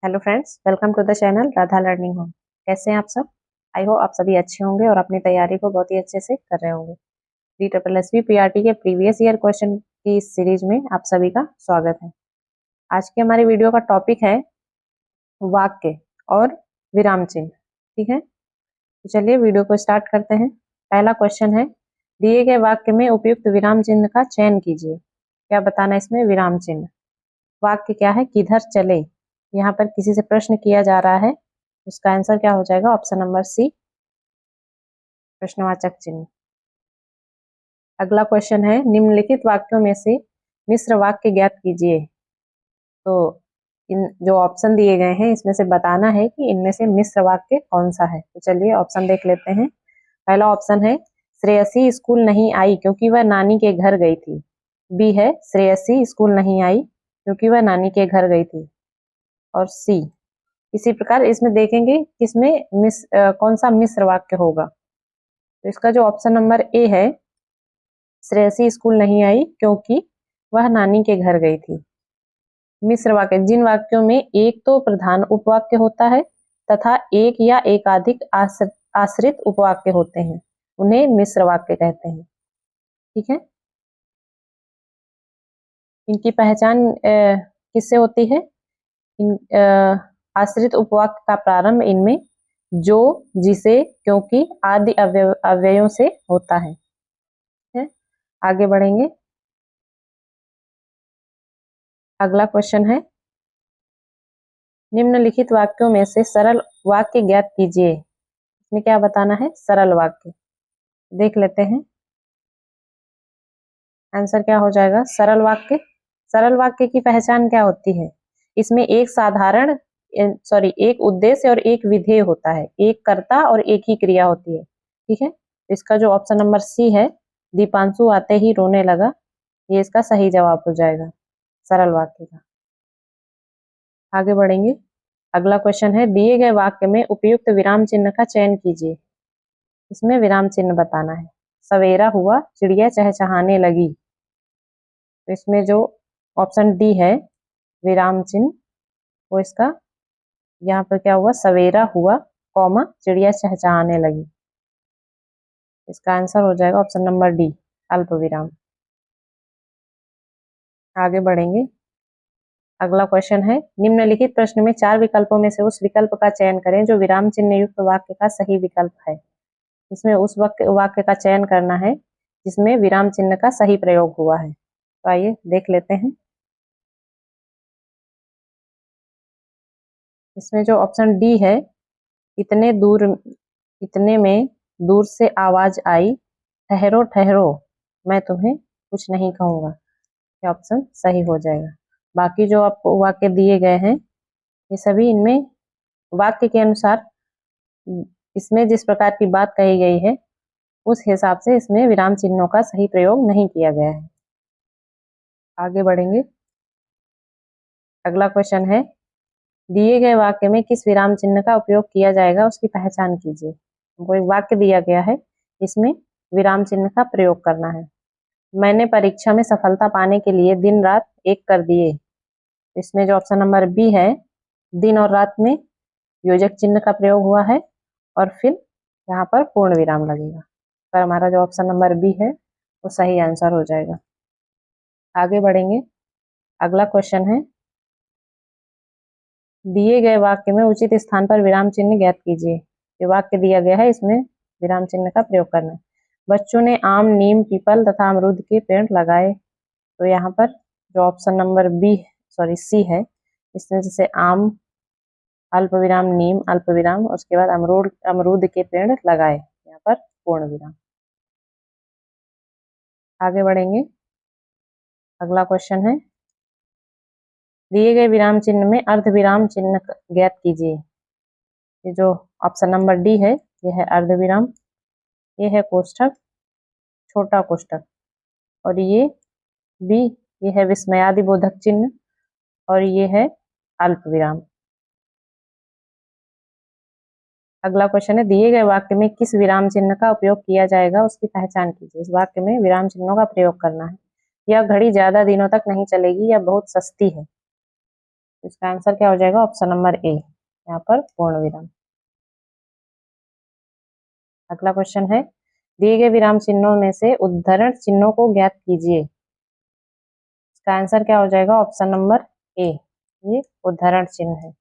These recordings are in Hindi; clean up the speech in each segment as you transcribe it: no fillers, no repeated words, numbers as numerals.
Hello friends, welcome to the channel Radha learning home. कैसे हैं आप सब? आई होप आप सभी अच्छे होंगे और अपनी तैयारी को बहुत ही अच्छे से कर रहे होंगे। DSSB PRT के प्रीवियस ईयर क्वेश्चन की इस सीरीज में आप सभी का स्वागत है। आज के हमारी वीडियो का टॉपिक है वाक्य और विराम चिन्ह। ठीक है, तो चलिए वीडियो को स्टार्ट करते हैं। पहला क्वेश्चन है, दिए गए वाक्य में उपयुक्त विराम चिन्ह का चयन कीजिए। क्या बताना है इसमें? विराम चिन्ह। वाक्य क्या है? किधर चले। यहाँ पर किसी से प्रश्न किया जा रहा है, उसका आंसर क्या हो जाएगा? ऑप्शन नंबर सी, प्रश्नवाचक चिन्ह। अगला क्वेश्चन है, निम्नलिखित वाक्यों में से मिश्र वाक्य ज्ञात कीजिए। तो इन जो ऑप्शन दिए गए हैं इसमें से बताना है कि इनमें से मिश्र वाक्य कौन सा है। तो चलिए ऑप्शन देख लेते हैं। पहला ऑप्शन है, श्रेयसी स्कूल नहीं आई क्योंकि वह नानी के घर गई थी। बी है, श्रेयसी स्कूल नहीं आई क्योंकि वह नानी के घर गई थी। और सी, इसी प्रकार इसमें देखेंगे किसमें कौन सा मिश्र वाक्य होगा। तो इसका जो ऑप्शन नंबर ए है, श्रेयसी स्कूल नहीं आई क्योंकि वह नानी के घर गई थी। मिश्र वाक्य जिन वाक्यों में एक तो प्रधान उपवाक्य होता है तथा एक या एकाधिक आश्रित उपवाक्य होते हैं, उन्हें मिश्र वाक्य कहते हैं। ठीक है, इनकी पहचान किससे होती है? आश्रित उपवाक्य का प्रारंभ इनमें जो, जिसे, क्योंकि आदि अव्ययों से होता है। आगे बढ़ेंगे। अगला क्वेश्चन है, निम्नलिखित वाक्यों में से सरल वाक्य ज्ञात कीजिए। इसमें क्या बताना है? सरल वाक्य। देख लेते हैं आंसर क्या हो जाएगा। सरल वाक्य, सरल वाक्य की पहचान क्या होती है? इसमें एक साधारण एक उद्देश्य और एक विधेय होता है, एक कर्ता और एक ही क्रिया होती है। ठीक है, इसका जो ऑप्शन नंबर सी है, दीपांशु आते ही रोने लगा, ये इसका सही जवाब हो जाएगा सरल वाक्य का। आगे बढ़ेंगे। अगला क्वेश्चन है, दिए गए वाक्य में उपयुक्त विराम चिन्ह का चयन कीजिए। इसमें विराम चिन्ह बताना है। सवेरा हुआ, चिड़िया चहचहाने लगी। तो इसमें जो ऑप्शन डी है विराम चिन्ह, वो इसका यहाँ पर क्या हुआ? सवेरा हुआ, कॉमा, चिड़िया चहचहाने लगी। इसका आंसर हो जाएगा ऑप्शन नंबर डी, अल्प विराम। आगे बढ़ेंगे। अगला क्वेश्चन है, निम्नलिखित प्रश्न में 4 विकल्पों में से उस विकल्प का चयन करें जो विराम चिन्ह युक्त वाक्य का सही विकल्प है। इसमें उस वाक्य का चयन करना है जिसमें विराम चिन्ह का सही प्रयोग हुआ है। तो आइए देख लेते हैं। इसमें जो ऑप्शन डी है, इतने दूर, इतने में दूर से आवाज आई, ठहरो ठहरो मैं तुम्हें कुछ नहीं कहूंगा, ये ऑप्शन सही हो जाएगा। बाकी जो आपको वाक्य दिए गए हैं ये सभी इनमें वाक्य के अनुसार इसमें जिस प्रकार की बात कही गई है उस हिसाब से इसमें विराम चिन्हों का सही प्रयोग नहीं किया गया है। आगे बढ़ेंगे। अगला क्वेश्चन है, दिए गए वाक्य में किस विराम चिन्ह का उपयोग किया जाएगा उसकी पहचान कीजिए। हमको एक वाक्य दिया गया है, इसमें विराम चिन्ह का प्रयोग करना है। मैंने परीक्षा में सफलता पाने के लिए दिन रात एक कर दिए। इसमें जो ऑप्शन नंबर बी है, दिन और रात में योजक चिन्ह का प्रयोग हुआ है और फिर यहाँ पर पूर्ण विराम लगेगा। पर हमारा जो ऑप्शन नंबर बी है वो सही आंसर हो जाएगा। आगे बढ़ेंगे। अगला क्वेश्चन है, दिए गए वाक्य में उचित स्थान पर विराम चिन्ह ज्ञात कीजिए। ये वाक्य दिया गया है, इसमें विराम चिन्ह का प्रयोग करना है। बच्चों ने आम, नीम, पीपल तथा अमरूद के पेड़ लगाए। तो यहाँ पर जो ऑप्शन नंबर बी सी है, इसमें जैसे आम, अल्प विराम, नीम, अल्प विराम, उसके बाद अमरूद के पेड़ लगाए, यहाँ पर पूर्ण विराम। आगे बढ़ेंगे। अगला क्वेश्चन है, दिए गए विराम चिन्ह में अर्ध विराम चिन्ह ज्ञात कीजिए। ये जो ऑप्शन नंबर डी है, ये है अर्ध विराम, ये है कोष्ठक, छोटा कोष्ठक, और ये बी, ये है विस्मयादिबोधक चिन्ह, और ये है अल्प विराम। अगला क्वेश्चन है, दिए गए वाक्य में किस विराम चिन्ह का उपयोग किया जाएगा उसकी पहचान कीजिए। इस वाक्य में विराम चिन्हों का प्रयोग करना है। यह घड़ी ज्यादा दिनों तक नहीं चलेगी, यह बहुत सस्ती है। तो इसका आंसर क्या हो जाएगा? ऑप्शन नंबर ए, यहाँ पर पूर्ण विराम। अगला क्वेश्चन है, दिए गए विराम चिन्हों में से उद्धरण चिन्हों को ज्ञात कीजिए। इसका आंसर क्या हो जाएगा? ऑप्शन नंबर ए, ये उद्धरण चिन्ह है।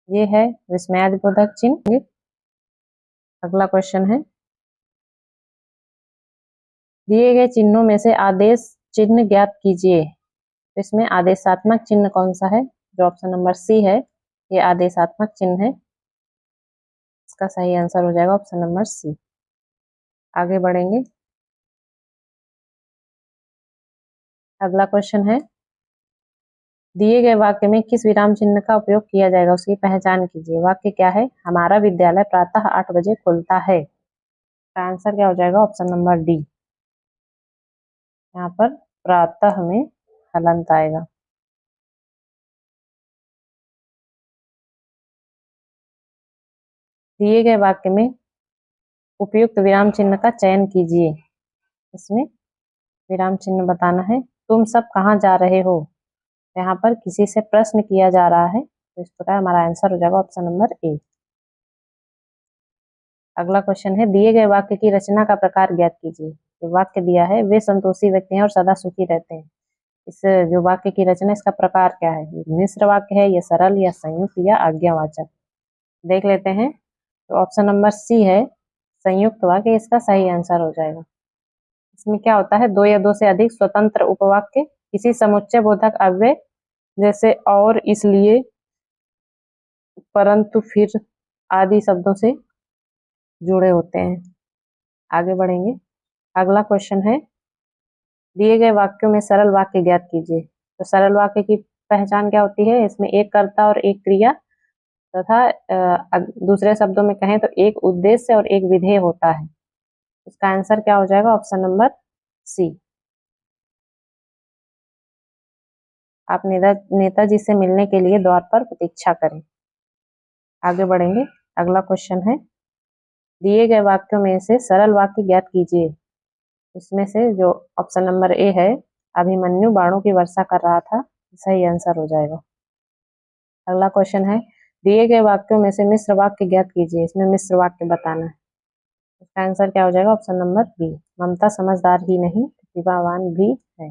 ये है विस्मयादिबोधक चिन्ह। अगला क्वेश्चन है, दिए गए चिन्हों में से आदेश चिन्ह ज्ञात कीजिए। तो इसमें आदेशात्मक चिन्ह कौन सा है? जो ऑप्शन नंबर सी है, ये आदेशात्मक चिन्ह है। इसका सही आंसर हो जाएगा ऑप्शन नंबर सी। आगे बढ़ेंगे। अगला क्वेश्चन है, दिए गए वाक्य में किस विराम चिन्ह का उपयोग किया जाएगा, उसकी पहचान कीजिए। वाक्य क्या है? हमारा विद्यालय प्रातः 8 बजे खुलता है। इसका आंसर क्या हो जाएगा? ऑप्शन नंबर डी, यहाँ पर प्रातः में हलंत आएगा। दिए गए वाक्य में उपयुक्त विराम चिन्ह का चयन कीजिए। इसमें विराम चिन्ह बताना है। तुम सब कहाँ जा रहे हो? यहाँ पर किसी से प्रश्न किया जा रहा है, तो इस प्रकार हमारा आंसर हो जाएगा ऑप्शन नंबर ए। अगला क्वेश्चन है, दिए गए वाक्य की रचना का प्रकार ज्ञात कीजिए। वाक्य दिया है, वे संतोषी व्यक्ति हैं और सदा सुखी रहते हैं। इस जो वाक्य की रचना, इसका प्रकार क्या है? मिश्र वाक्य है, या सरल, या संयुक्त, या आज्ञावाचक? देख लेते हैं। तो ऑप्शन नंबर सी है संयुक्त वाक्य, इसका सही आंसर हो जाएगा। इसमें क्या होता है? दो या दो से अधिक स्वतंत्र उपवाक्य किसी समुच्चय बोधक अव्यय जैसे और, इसलिए, परंतु, फिर आदि शब्दों से जुड़े होते हैं। आगे बढ़ेंगे। अगला क्वेश्चन है, दिए गए वाक्यों में सरल वाक्य ज्ञात कीजिए। तो सरल वाक्य की पहचान क्या होती है? इसमें एक कर्ता और एक क्रिया तथा दूसरे शब्दों में कहें तो एक उद्देश्य और एक विधेय होता है। इसका आंसर क्या हो जाएगा? Option number C. आप नेताजी से मिलने के लिए द्वार पर प्रतीक्षा करें। आगे बढ़ेंगे। अगला क्वेश्चन है, दिए गए वाक्यों में से सरल वाक्य ज्ञात कीजिए। इसमें से जो ऑप्शन नंबर ए है, अभिमन्यु बाणों की वर्षा कर रहा था, सही आंसर हो जाएगा। अगला क्वेश्चन है, दिए गए वाक्यों में से मिश्र वाक्य ज्ञात कीजिए। इसमें मिश्र वाक्य बताना है। इसका आंसर क्या हो जाएगा? ऑप्शन नंबर बी, ममता समझदार ही नहीं प्रतिभावान भी है।